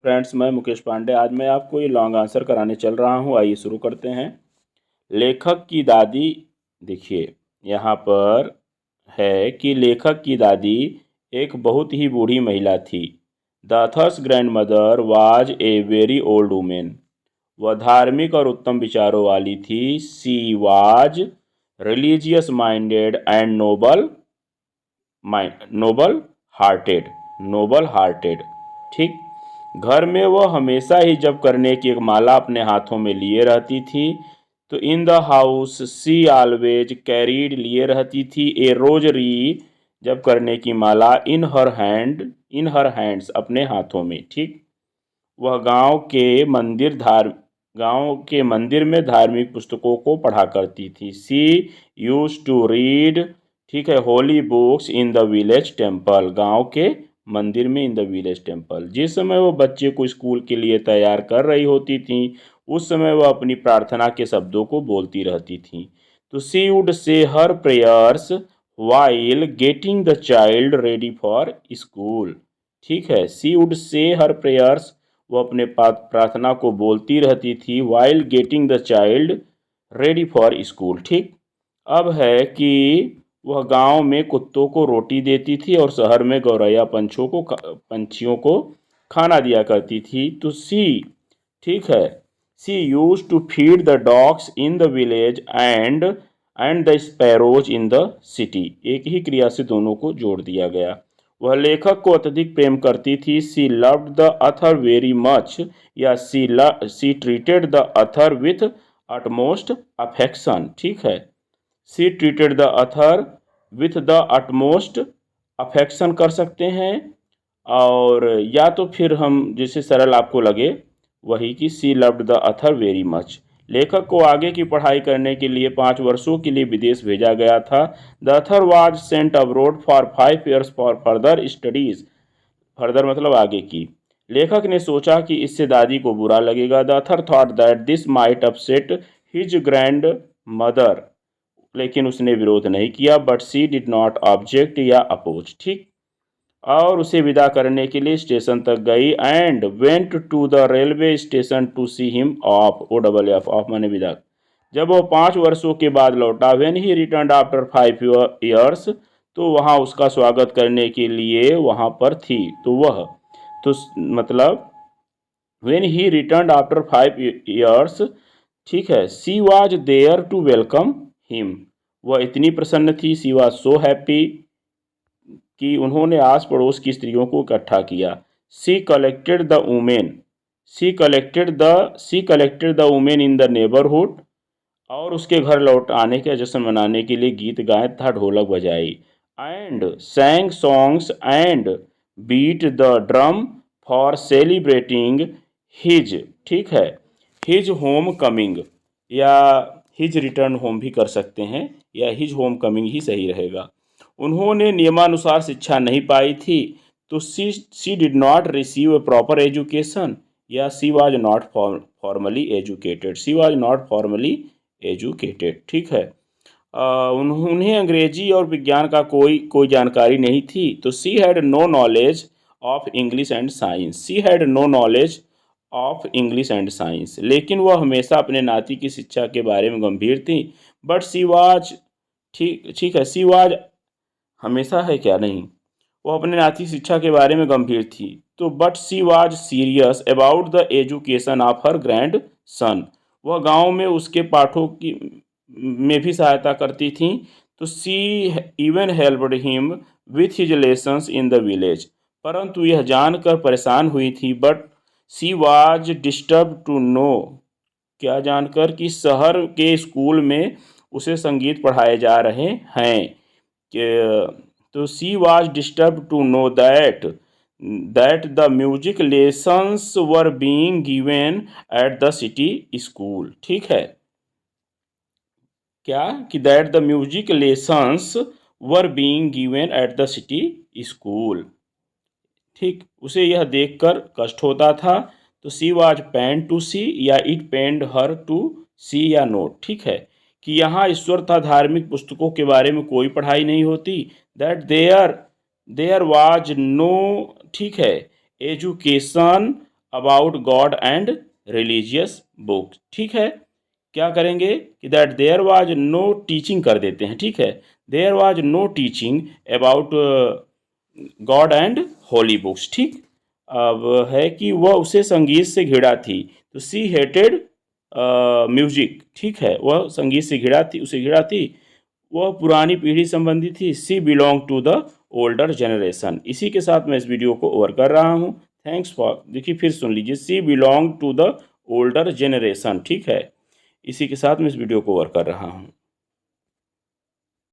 Friends, मैं मुकेश पांडे। आज मैं आपको ये लॉन्ग आंसर कराने चल रहा हूँ। आइए शुरू करते हैं। लेखक की दादी। देखिए, यहाँ पर है कि लेखक की दादी एक बहुत ही बूढ़ी महिला थी। The author's grandmother was a very old women. वह धार्मिक और उत्तम विचारों वाली थी। She was religious minded and noble hearted. Noble hearted. ठीक। घर में वह हमेशा ही जप करने की एक माला अपने हाथों में लिए रहती थी। तो in the house she always carried, लिए रहती थी ए रोजरी, जप करने की माला इन हर हैंड्स, अपने हाथों में। ठीक। वह गांव के मंदिर में धार्मिक पुस्तकों को पढ़ा करती थी। सी यूज टू रीड, ठीक है, holy books in the village temple. गांव के मंदिर में, इन द विलेज टेम्पल। जिस समय वो बच्चे को स्कूल के लिए तैयार कर रही होती थी, उस समय वह अपनी प्रार्थना के शब्दों को बोलती रहती थी। तो she would say her prayers while getting the child ready for school. ठीक है, सी वुड से हर प्रेयर्स, वो अपने प्रार्थना को बोलती रहती थी, while getting the child ready for school. ठीक। अब है कि वह गांव में कुत्तों को रोटी देती थी और शहर में गौरैया पंछियों को खाना दिया करती थी। तो सी, ठीक है, she use to feed the dogs in the village and the sparrows in the city. एक ही क्रिया से दोनों को जोड़ दिया गया। वह लेखक को अत्यधिक प्रेम करती थी। She loved the author very much, या she treated the author with utmost affection. ठीक है, she treated the author with the utmost affection कर सकते हैं। और या तो फिर हम जिसे सरल आपको लगे वही कि she loved the author very much. लेखक को आगे की पढ़ाई करने के लिए 5 वर्षों के लिए विदेश भेजा गया था। The Athar was sent abroad for 5 years for further studies. Further मतलब आगे की। लेखक ने सोचा कि इससे दादी को बुरा लगेगा। The author thought that this might upset his grandmother. लेकिन उसने विरोध नहीं किया। But she did not object या अपोज। ठीक। और उसे विदा करने के लिए स्टेशन तक गई and went to the railway station to see him off. O double F, off माने विदा। जब वह 5 वर्षों के बाद लौटा, when he return after 5 years, तो वहाँ उसका स्वागत करने के लिए वहाँ पर थी। तो वह, तो मतलब when he return after 5 years, ठीक है, she was there to welcome him. वह इतनी प्रसन्न थी, सी वॉज सो हैप्पी, कि उन्होंने आस पड़ोस की स्त्रियों को इकट्ठा किया। She collected the women, she collected the women in the neighbourhood, और उसके घर लौट आने का जश्न मनाने के लिए गीत गाए तथा ढोलक बजाई। And sang songs and beat the drum for celebrating his, ठीक है, हिज होम कमिंग, या हिज रिटर्न होम भी कर सकते हैं, या हिज होम कमिंग ही सही रहेगा। उन्होंने नियमानुसार शिक्षा नहीं पाई थी। तो she did not receive a proper education, या she was not formally educated. She was not formally educated. ठीक है। उन्हें अंग्रेजी और विज्ञान का कोई जानकारी नहीं थी। तो she had no knowledge of English and science. She had no knowledge of English and science. लेकिन वह हमेशा अपने नाती की शिक्षा के बारे में गंभीर थी। बट सी वाज, ठीक ठीक है, सी वाज हमेशा है क्या, नहीं, वो अपने नाती शिक्षा के बारे में गंभीर थी। तो but she was serious about the education of her grand son. वह गांव में उसके पाठों की में भी सहायता करती थी। तो she even helped him with his lessons in the village. परंतु यह जानकर परेशान हुई थी। But she was disturb to know, क्या जानकर कि शहर के स्कूल में उसे संगीत पढ़ाए जा रहे हैं। तो she was disturb to know that the music lessons were being given at the city school. ठीक है, क्या कि that the music lessons were being given at the city school. ठीक, उसे यह देखकर कष्ट होता था। तो she was pain to see, या it pend her to see, या नोट। ठीक है, कि यहाँ ईश्वर तथा धार्मिक पुस्तकों के बारे में कोई पढ़ाई नहीं होती। दैट देयर वाज नो, ठीक है, education about God and religious books. ठीक है, क्या करेंगे कि that there was no teaching कर देते हैं। ठीक है, there was no teaching about God and holy books. ठीक, अब है कि वह उसे संगीत से घृणा थी, तो सी हेटेड म्यूजिक। ठीक है, वह संगीत से घृणा थी, उसे घृणा थी, वह पुरानी पीढ़ी संबंधी थी। She belong to the older generation. इसी के साथ मैं इस वीडियो को ओवर कर रहा हूँ। थैंक्स फॉर, देखिए फिर सुन लीजिए, she belong to the older generation. ठीक है, इसी के साथ मैं इस वीडियो को ओवर कर रहा हूँ।